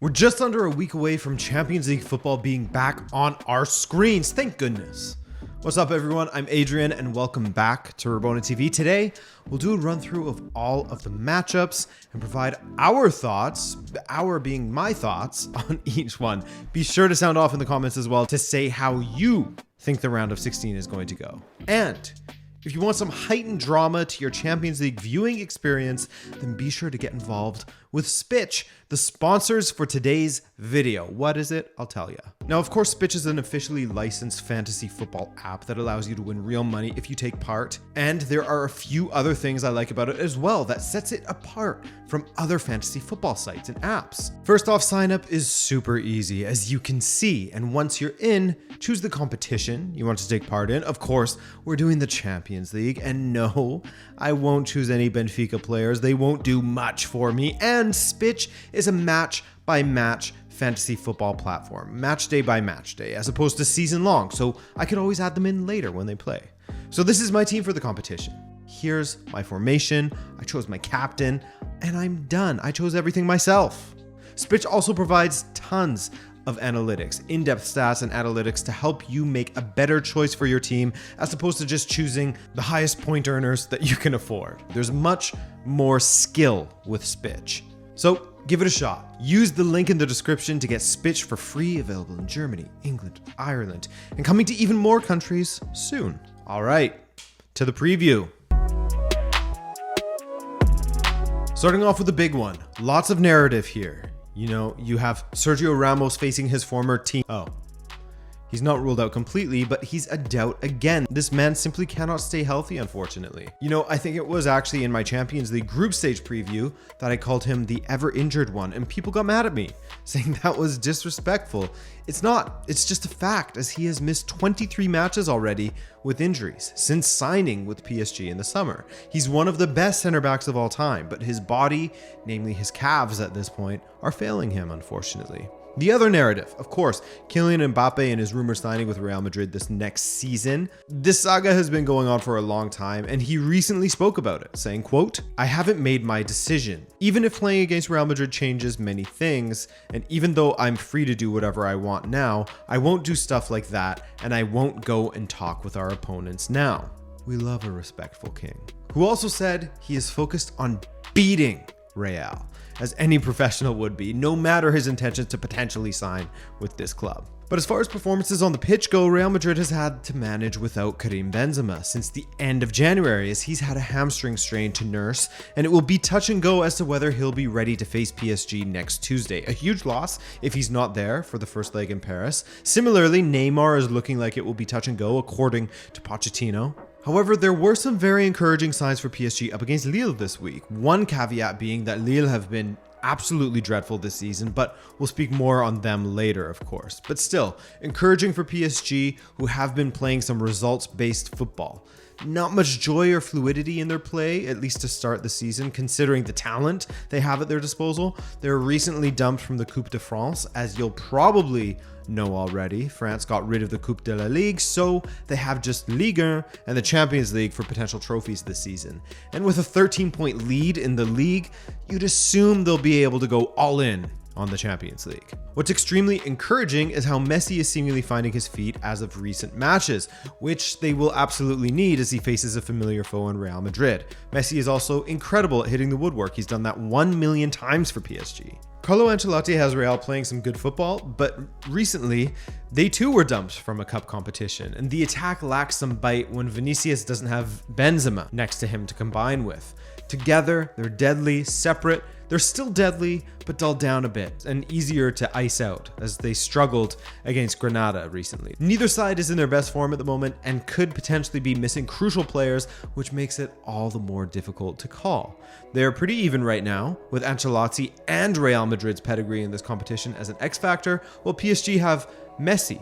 We're just under a week away from Champions League football being back on our screens. Thank goodness. What's up, everyone? I'm Adrian, and welcome back to Rabona TV. Today, we'll do a run through of all of the matchups and provide our thoughts, our being my thoughts, on each one. Be sure to sound off in the comments as well to say how you think the round of 16 is going to go. And if you want some heightened drama to your Champions League viewing experience, then be sure to get involved with Spitch, the sponsors for today's video. What is it? I'll tell you. Now, of course, Spitch is an officially licensed fantasy football app that allows you to win real money if you take part. And there are a few other things I like about it as well that sets it apart from other fantasy football sites and apps. First off, sign up is super easy, as you can see. And once you're in, choose the competition you want to take part in. Of course, we're doing the Champions League, and no, I won't choose any Benfica players. They won't do much for me. And Spitch is a match-by-match fantasy football platform, match day by match day, as opposed to season long, so I could always add them in later when they play. So this is my team for the competition. Here's my formation. I chose my captain, and I'm done. I chose everything myself. Spitch also provides tons of analytics, in-depth stats and analytics to help you make a better choice for your team, as opposed to just choosing the highest point earners that you can afford. There's much more skill with Spitch. So give it a shot. Use the link in the description to get Spitch for free, available in Germany, England, Ireland, and coming to even more countries soon. All right, to the preview. Starting off with the big one. Lots of narrative here. You know, you have Sergio Ramos facing his former team. Oh, he's not ruled out completely, but he's a doubt again. This man simply cannot stay healthy, unfortunately. You know, I think it was actually in my Champions League group stage preview that I called him the ever injured one, and people got mad at me, saying that was disrespectful. It's not, it's just a fact, as he has missed 23 matches already with injuries since signing with PSG in the summer. He's one of the best center backs of all time, but his body, namely his calves at this point, are failing him, unfortunately. The other narrative, of course, Kylian MBAPPÉ and his rumored signing with Real Madrid this next season. This saga has been going on for a long time, and he recently spoke about it, saying, quote, "I haven't made my decision. Even if playing against Real Madrid changes many things, and even though I'm free to do whatever I want now, I won't do stuff like that, and I won't go and talk with our opponents now." We love a respectful king, who also said he is focused on beating Real, as any professional would be, no matter his intentions to potentially sign with this club. But as far as performances on the pitch go, Real Madrid has had to manage without Karim Benzema since the end of January, as he's had a hamstring strain to nurse, and it will be touch and go as to whether he'll be ready to face PSG next Tuesday. A huge loss if he's not there for the first leg in Paris. Similarly, Neymar is looking like it will be touch and go, according to Pochettino. However, there were some very encouraging signs for PSG up against Lille this week. One caveat being that Lille have been absolutely dreadful this season, but we'll speak more on them later, of course. But still, encouraging for PSG, who have been playing some results-based football. Not much joy or fluidity in their play, at least to start the season, considering the talent they have at their disposal. They were recently dumped from the Coupe de France, as you'll probably know already. France got rid of the Coupe de la Ligue, so they have just Ligue 1 and the Champions League for potential trophies this season. And with a 13-point lead in the league, you'd assume they'll be able to go all in on the Champions League. What's extremely encouraging is how Messi is seemingly finding his feet as of recent matches, which they will absolutely need as he faces a familiar foe in Real Madrid. Messi is also incredible at hitting the woodwork. He's done that 1 million times for PSG. Carlo Ancelotti has Real playing some good football, but recently they too were dumped from a cup competition, and the attack lacks some bite when Vinicius doesn't have Benzema next to him to combine with. Together, they're deadly. Separate, they're still deadly, but dulled down a bit and easier to ice out, as they struggled against Granada recently. Neither side is in their best form at the moment and could potentially be missing crucial players, which makes it all the more difficult to call. They're pretty even right now, with Ancelotti and Real Madrid's pedigree in this competition as an X factor, while PSG have Messi.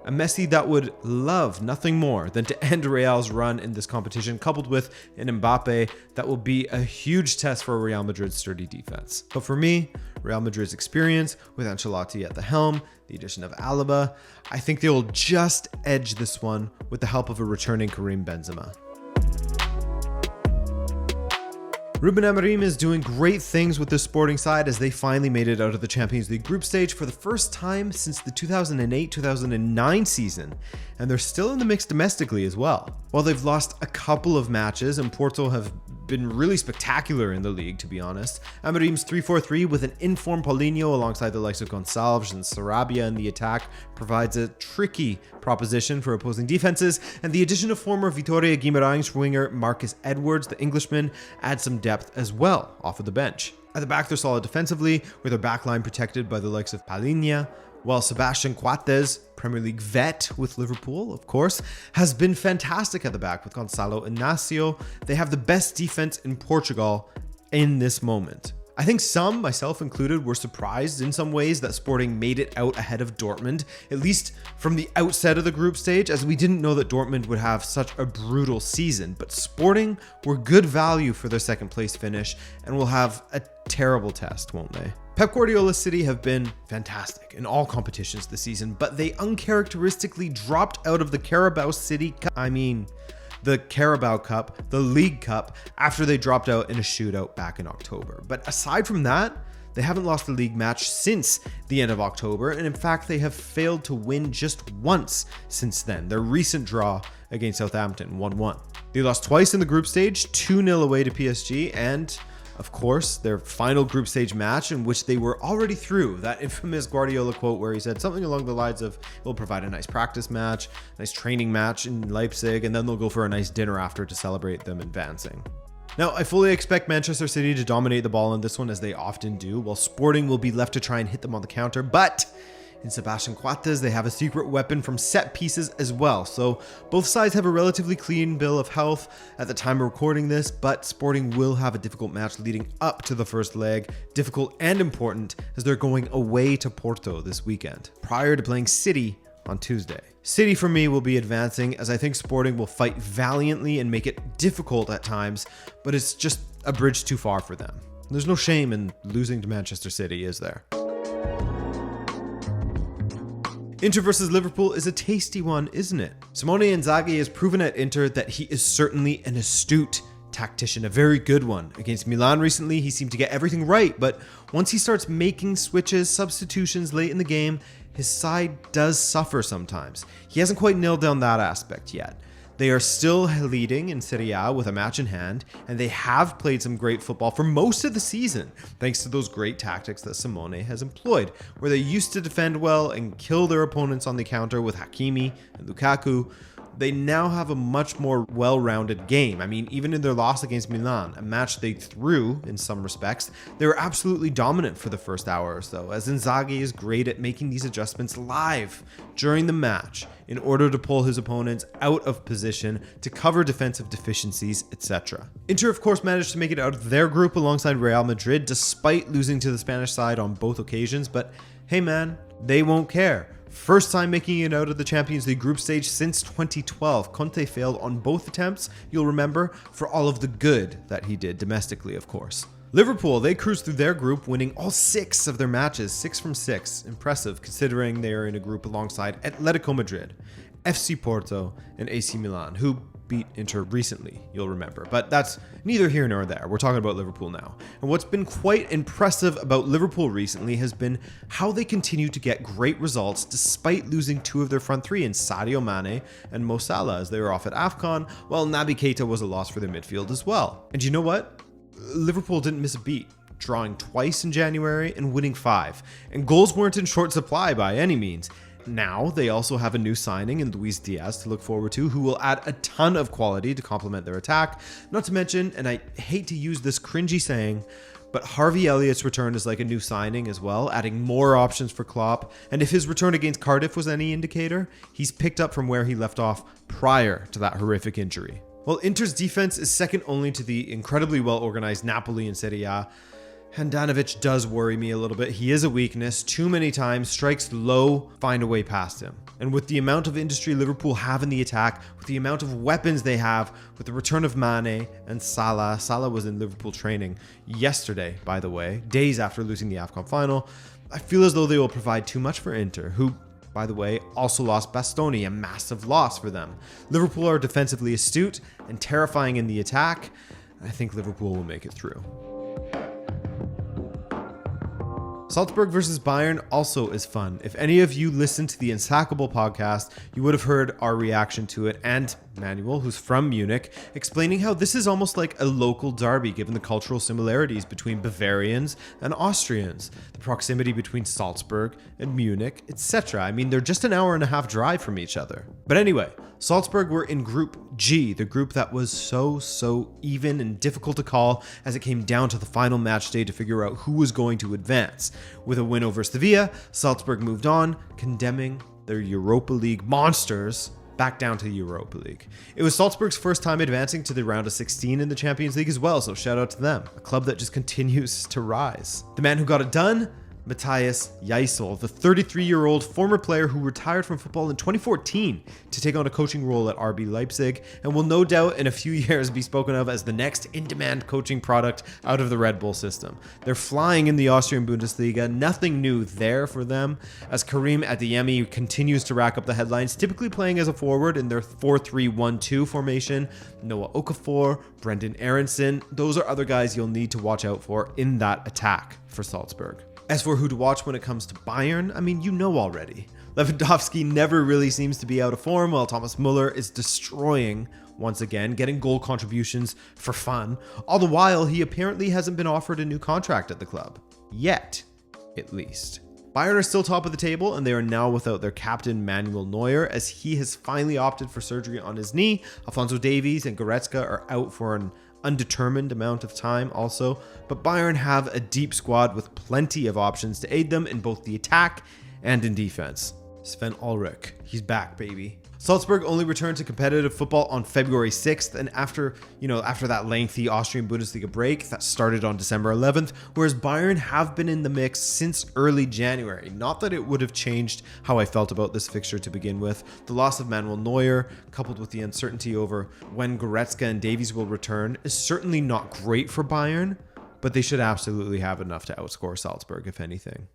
A Messi that would love nothing more than to end Real's run in this competition, coupled with an Mbappé that will be a huge test for Real Madrid's sturdy defense. But for me, Real Madrid's experience with Ancelotti at the helm, the addition of Alaba, I think they will just edge this one with the help of a returning Karim Benzema. Ruben Amorim is doing great things with this Sporting side as they finally made it out of the Champions League group stage for the first time since the 2008-2009 season, and they're still in the mix domestically as well. While they've lost a couple of matches and Porto have been really spectacular in the league, to be honest, Amorim's 3-4-3 with an informed Paulinho alongside the likes of Gonçalves and Sarabia in the attack provides a tricky proposition for opposing defenses, and the addition of former Vitória Guimarães winger Marcus Edwards, the Englishman, adds some depth as well off of the bench. At the back, they're solid defensively, with their backline protected by the likes of Palhinha, while Sebastian Coates, Premier League vet with Liverpool, of course, has been fantastic at the back with Gonçalo Inácio. They have the best defense in Portugal in this moment. I think some, myself included, were surprised in some ways that Sporting made it out ahead of Dortmund, at least from the outset of the group stage, as we didn't know that Dortmund would have such a brutal season. But Sporting were good value for their second place finish and will have a terrible test, won't they? Pep Guardiola's City have been fantastic in all competitions this season, but they uncharacteristically dropped out of the Carabao Cup, the League Cup, after they dropped out in a shootout back in October. But aside from that, they haven't lost a league match since the end of October, and in fact, they have failed to win just once since then. Their recent draw against Southampton, 1-1. They lost twice in the group stage, 2-0 away to PSG, and of course, their final group stage match in which they were already through. That infamous Guardiola quote where he said something along the lines of, we'll provide a nice practice match, nice training match in Leipzig, and then they'll go for a nice dinner after to celebrate them advancing. Now, I fully expect Manchester City to dominate the ball in this one as they often do, while Sporting will be left to try and hit them on the counter, but in Sebastian Coates, they have a secret weapon from set pieces as well. So both sides have a relatively clean bill of health at the time of recording this, but Sporting will have a difficult match leading up to the first leg. Difficult and important as they're going away to Porto this weekend, prior to playing City on Tuesday. City for me will be advancing as I think Sporting will fight valiantly and make it difficult at times, but it's just a bridge too far for them. There's no shame in losing to Manchester City, is there? Inter versus Liverpool is a tasty one, isn't it? Simone Inzaghi has proven at Inter that he is certainly an astute tactician, a very good one. Against Milan recently, he seemed to get everything right, but once he starts making switches, substitutions late in the game, his side does suffer sometimes. He hasn't quite nailed down that aspect yet. They are still leading in Serie A with a match in hand, and they have played some great football for most of the season, thanks to those great tactics that Simone has employed, where they used to defend well and kill their opponents on the counter with Hakimi and Lukaku. They now have a much more well-rounded game. I mean, even in their loss against Milan, a match they threw in some respects, they were absolutely dominant for the first hour or so, as Inzaghi is great at making these adjustments live during the match in order to pull his opponents out of position to cover defensive deficiencies, etc. Inter, of course, managed to make it out of their group alongside Real Madrid, despite losing to the Spanish side on both occasions, but hey man, they won't care. First time making it out of the Champions League group stage since 2012. Conte failed on both attempts, you'll remember, for all of the good that he did domestically, of course. Liverpool, they cruised through their group, winning all 6 of their matches, 6 from 6. Impressive, considering they are in a group alongside Atletico Madrid, FC Porto, and AC Milan, who beat Inter recently, you'll remember. But that's neither here nor there. We're talking about Liverpool now. And what's been quite impressive about Liverpool recently has been how they continue to get great results despite losing 2 of their front 3 in Sadio Mane and Mo Salah as they were off at AFCON, while Naby Keita was a loss for their midfield as well. And you know what? Liverpool didn't miss a beat, drawing twice in January and winning 5. And goals weren't in short supply by any means. Now, they also have a new signing in Luis Diaz to look forward to, who will add a ton of quality to complement their attack. Not to mention, and I hate to use this cringy saying, but Harvey Elliott's return is like a new signing as well, adding more options for Klopp. And if his return against Cardiff was any indicator, he's picked up from where he left off prior to that horrific injury. While Inter's defense is second only to the incredibly well-organized Napoli in Serie A, Handanovic does worry me a little bit. He is a weakness. Too many times, strikes low, find a way past him. And with the amount of industry Liverpool have in the attack, with the amount of weapons they have, with the return of Mane and Salah. Salah was in Liverpool training yesterday, by the way, days after losing the AFCON final. I feel as though they will provide too much for Inter, who, by the way, also lost Bastoni, a massive loss for them. Liverpool are defensively astute and terrifying in the attack. I think Liverpool will make it through. Salzburg versus Bayern also is fun. If any of you listened to the Unsackable podcast, you would have heard our reaction to it, and Manuel, who's from Munich, explaining how this is almost like a local derby given the cultural similarities between Bavarians and Austrians, the proximity between Salzburg and Munich, etc. I mean, they're just an hour and a half drive from each other. But anyway, Salzburg were in Group G, the group that was so even and difficult to call as it came down to the final match day to figure out who was going to advance. With a win over Sevilla, Salzburg moved on, condemning their Europa League monsters back down to the Europa League. It was Salzburg's first time advancing to the round of 16 in the Champions League as well, so shout out to them, a club that just continues to rise. The man who got it done? Matthias Jaisel, the 33-year-old former player who retired from football in 2014 to take on a coaching role at RB Leipzig and will no doubt in a few years be spoken of as the next in-demand coaching product out of the Red Bull system. They're flying in the Austrian Bundesliga, nothing new there for them, as Karim Adeyemi continues to rack up the headlines, typically playing as a forward in their 4-3-1-2 formation. Noah Okafor, Brendan Aronson, those are other guys you'll need to watch out for in that attack for Salzburg. As for who to watch when it comes to Bayern, I mean, you know already. Lewandowski never really seems to be out of form, while Thomas Muller is destroying once again, getting goal contributions for fun. All the while, he apparently hasn't been offered a new contract at the club. Yet, at least. Bayern are still top of the table, and they are now without their captain Manuel Neuer, as he has finally opted for surgery on his knee. Alphonso Davies and Goretzka are out for an undetermined amount of time also, but Bayern have a deep squad with plenty of options to aid them in both the attack and in defense. Sven Ulrich, he's back, baby. Salzburg only returned to competitive football on February 6th, and after that lengthy Austrian Bundesliga break that started on December 11th, whereas Bayern have been in the mix since early January. Not that it would have changed how I felt about this fixture to begin with. The loss of Manuel Neuer, coupled with the uncertainty over when Goretzka and Davies will return, is certainly not great for Bayern, but they should absolutely have enough to outscore Salzburg, if anything.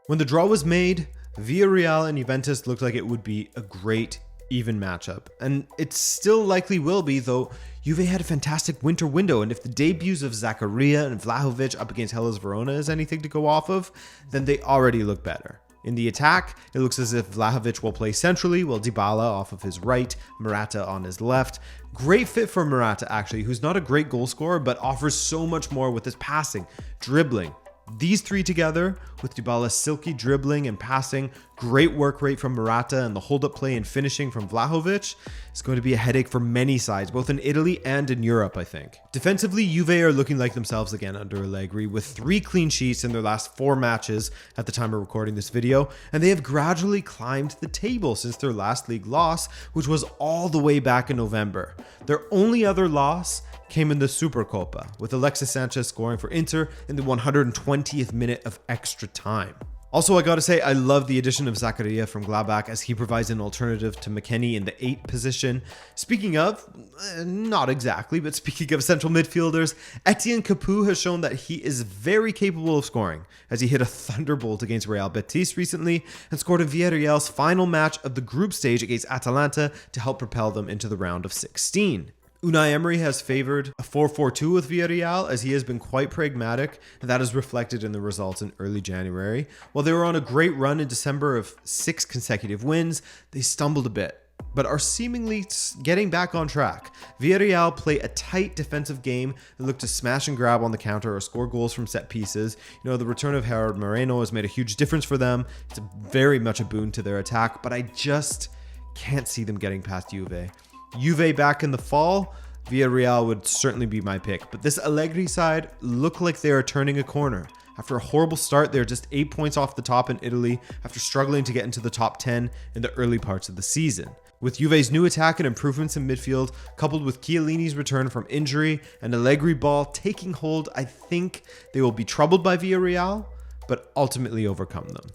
When the draw was made, Villarreal and Juventus looked like it would be a great, even matchup. And it still likely will be, though Juve had a fantastic winter window, and if the debuts of Zakaria and Vlahovic up against Hellas Verona is anything to go off of, then they already look better. In the attack, it looks as if Vlahovic will play centrally, while Dybala off of his right, Morata on his left. Great fit for Morata, actually, who's not a great goal scorer, but offers so much more with his passing, dribbling. These three together, with Dybala's silky dribbling and passing, great work rate from Morata, and the hold-up play and finishing from Vlahovic, is going to be a headache for many sides, both in Italy and in Europe, I think. Defensively, Juve are looking like themselves again under Allegri, with 3 clean sheets in their last 4 matches at the time of recording this video, and they have gradually climbed the table since their last league loss, which was all the way back in November. Their only other loss came in the Supercopa, with Alexis Sanchez scoring for Inter in the 120th minute of extra time. Also, I gotta say, I love the addition of Zakaria from Gladbach, as he provides an alternative to McKennie in the 8 position. Speaking of, not exactly, but speaking of central midfielders, Etienne Capoue has shown that he is very capable of scoring, as he hit a thunderbolt against Real Betis recently and scored in Villarreal's final match of the group stage against Atalanta to help propel them into the round of 16. Unai Emery has favored a 4-4-2 with Villarreal, as he has been quite pragmatic, and that is reflected in the results in early January. While they were on a great run in December of 6 consecutive wins, they stumbled a bit, but are seemingly getting back on track. Villarreal play a tight defensive game and look to smash and grab on the counter or score goals from set pieces. You know, the return of Gerard Moreno has made a huge difference for them. It's very much a boon to their attack, but I just can't see them getting past Juve. Juve back in the fall, Villarreal would certainly be my pick, but this Allegri side look like they are turning a corner. After a horrible start, they're just 8 points off the top in Italy after struggling to get into the top 10 in the early parts of the season. With Juve's new attack and improvements in midfield, coupled with Chiellini's return from injury and Allegri ball taking hold, I think they will be troubled by Villarreal, but ultimately overcome them.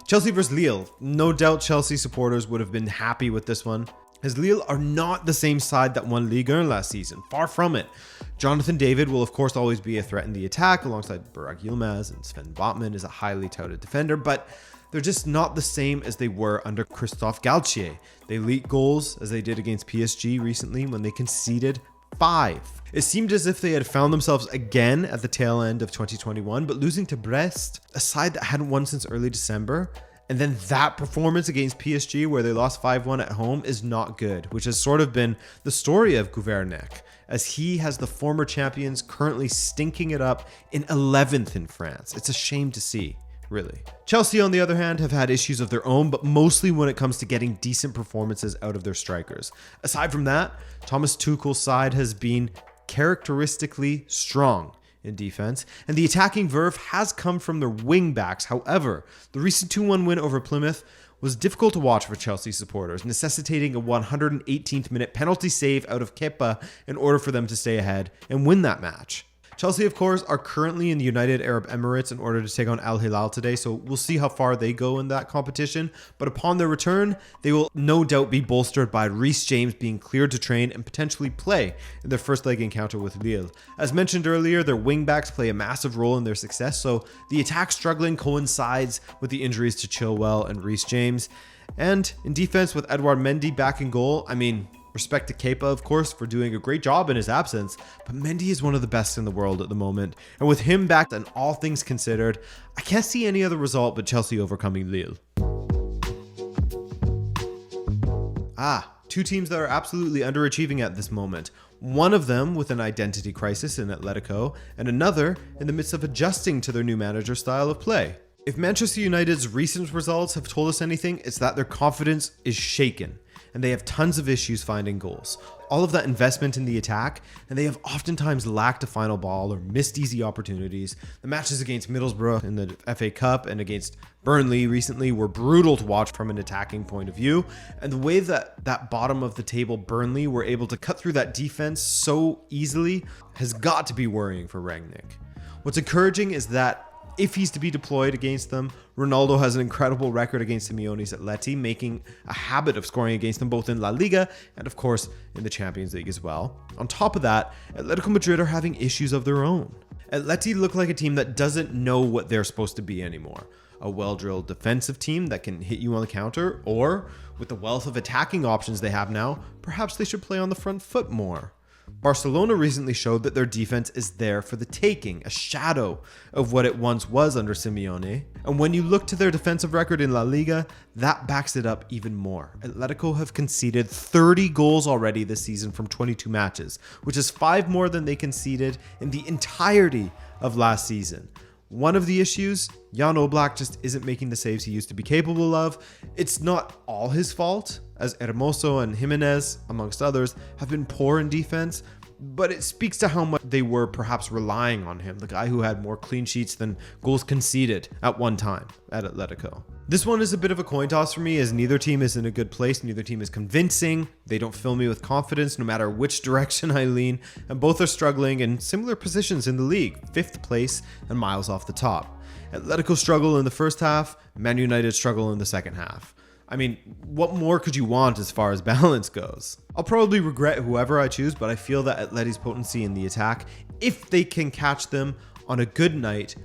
Chelsea vs Lille. No doubt Chelsea supporters would have been happy with this one, as Lille are not the same side that won Ligue 1 last season. Far from it. Jonathan David will of course always be a threat in the attack, alongside Burak Yilmaz, and Sven Botman is a highly touted defender, but they're just not the same as they were under Christophe Galtier. They leak goals as they did against PSG recently when they conceded 5. It seemed as if they had found themselves again at the tail end of 2021, but losing to Brest, a side that hadn't won since early December, and then that performance against PSG where they lost 5-1 at home is not good, which has sort of been the story of Gouvernec, as he has the former champions currently stinking it up in 11th in France. It's a shame to see, really. Chelsea, on the other hand, have had issues of their own, but mostly when it comes to getting decent performances out of their strikers. Aside from that, Thomas Tuchel's side has been characteristically strong in defense, and the attacking verve has come from their wing backs. However, the recent 2-1 win over Plymouth was difficult to watch for Chelsea supporters, necessitating a 118th minute penalty save out of Kepa in order for them to stay ahead and win that match. Chelsea, of course, are currently in the United Arab Emirates in order to take on Al Hilal today, so we'll see how far they go in that competition. But upon their return, they will no doubt be bolstered by Reece James being cleared to train and potentially play in their first leg encounter with Lille. As mentioned earlier, their wingbacks play a massive role in their success, so the attack struggling coincides with the injuries to Chilwell and Reece James. And in defense, with Edouard Mendy back in goal, I mean, respect to Kepa, of course, for doing a great job in his absence, but Mendy is one of the best in the world at the moment. And with him back and all things considered, I can't see any other result but Chelsea overcoming Lille. Two teams that are absolutely underachieving at this moment. One of them with an identity crisis in Atletico, and another in the midst of adjusting to their new manager's style of play. If Manchester United's recent results have told us anything, it's that their confidence is shaken, and they have tons of issues finding goals. All of that investment in the attack, and they have oftentimes lacked a final ball or missed easy opportunities. The matches against Middlesbrough in the FA Cup and against Burnley recently were brutal to watch from an attacking point of view, and the way that bottom of the table Burnley were able to cut through that defense so easily has got to be worrying for Rangnick. What's encouraging is that if he's to be deployed against them, Ronaldo has an incredible record against Simeone's Atleti, making a habit of scoring against them both in La Liga and, of course, in the Champions League as well. On top of that, Atletico Madrid are having issues of their own. Atleti look like a team that doesn't know what they're supposed to be anymore. A well-drilled defensive team that can hit you on the counter, or, with the wealth of attacking options they have now, perhaps they should play on the front foot more. Barcelona recently showed that their defense is there for the taking, a shadow of what it once was under Simeone. And when you look to their defensive record in La Liga, that backs it up even more. Atletico have conceded 30 goals already this season from 22 matches, which is 5 more than they conceded in the entirety of last season. One of the issues, Jan Oblak just isn't making the saves he used to be capable of. It's not all his fault, as Hermoso and Jimenez, amongst others, have been poor in defense, but it speaks to how much they were perhaps relying on him, the guy who had more clean sheets than goals conceded at one time at Atletico. This one is a bit of a coin toss for me, as neither team is in a good place, neither team is convincing, they don't fill me with confidence no matter which direction I lean, and both are struggling in similar positions in the league, 5th place and miles off the top. Atletico struggle in the first half, Man United struggle in the second half. I mean, what more could you want as far as balance goes? I'll probably regret whoever I choose, but I feel that Atleti's potency in the attack, if they can catch them on a good night,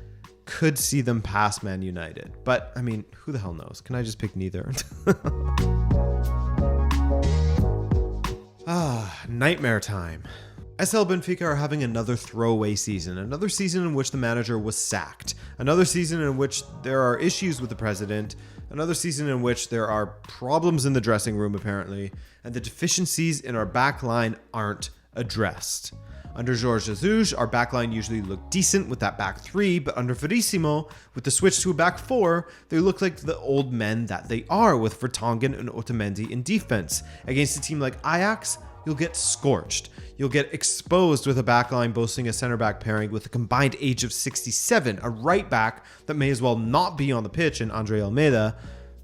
could see them pass Man United. But, I mean, who the hell knows? Can I just pick neither? Nightmare time. SL Benfica are having another throwaway season, another season in which the manager was sacked, another season in which there are issues with the president, another season in which there are problems in the dressing room apparently, and the deficiencies in our backline aren't addressed. Under Jorge Jesus, our backline usually looked decent with that back 3, but under Verissimo, with the switch to a back 4, they look like the old men that they are with Vertonghen and Otamendi in defense. Against a team like Ajax, you'll get scorched. You'll get exposed with a backline boasting a center back pairing with a combined age of 67, a right back that may as well not be on the pitch in Andre Almeida.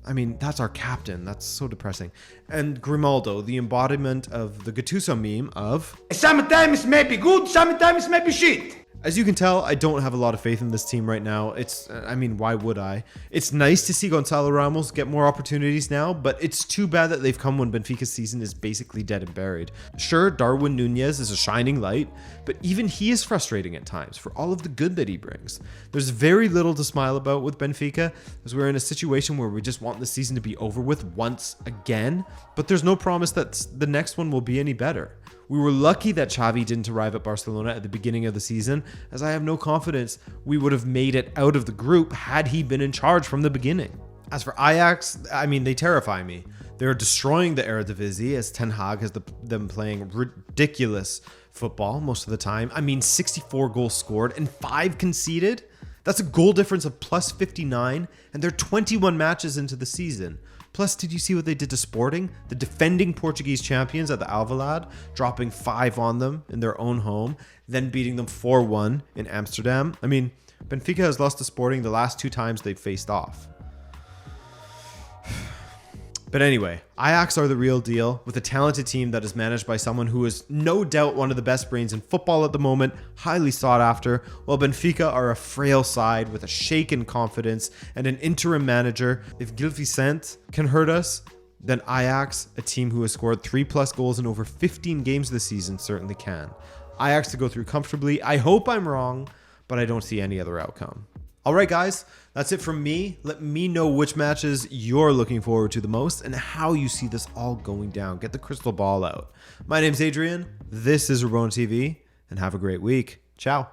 I mean, that's our captain. That's so depressing. And Grimaldo, the embodiment of the Gattuso meme of sometimes maybe good, sometimes maybe shit. As you can tell, I don't have a lot of faith in this team right now. I mean, why would I? It's nice to see Gonçalo Ramos get more opportunities now, but it's too bad that they've come when Benfica's season is basically dead and buried. Sure, Darwin Núñez is a shining light, but even he is frustrating at times for all of the good that he brings. There's very little to smile about with Benfica, as we're in a situation where we just want the season to be over with once again, but there's no promise that the next one will be any better. We were lucky that Xavi didn't arrive at Barcelona at the beginning of the season, as I have no confidence we would have made it out of the group had he been in charge from the beginning. As for Ajax, I mean, they terrify me. They're destroying the Eredivisie as Ten Hag has them playing ridiculous football most of the time. I mean, 64 goals scored and 5 conceded. That's a goal difference of plus 59, and they're 21 matches into the season. Plus, did you see what they did to Sporting? The defending Portuguese champions at the Alvalade, dropping 5 on them in their own home, then beating them 4-1 in Amsterdam. I mean, Benfica has lost to Sporting the last 2 times they've faced off. But anyway, Ajax are the real deal, with a talented team that is managed by someone who is no doubt one of the best brains in football at the moment, highly sought after, while Benfica are a frail side with a shaken confidence and an interim manager. If Gil Vicente can hurt us, then Ajax, a team who has scored 3+ goals in over 15 games this season, certainly can. Ajax to go through comfortably. I hope I'm wrong, but I don't see any other outcome. All right, guys, that's it from me. Let me know which matches you're looking forward to the most and how you see this all going down. Get the crystal ball out. My name's Adrian. This is Rabona TV, and have a great week. Ciao.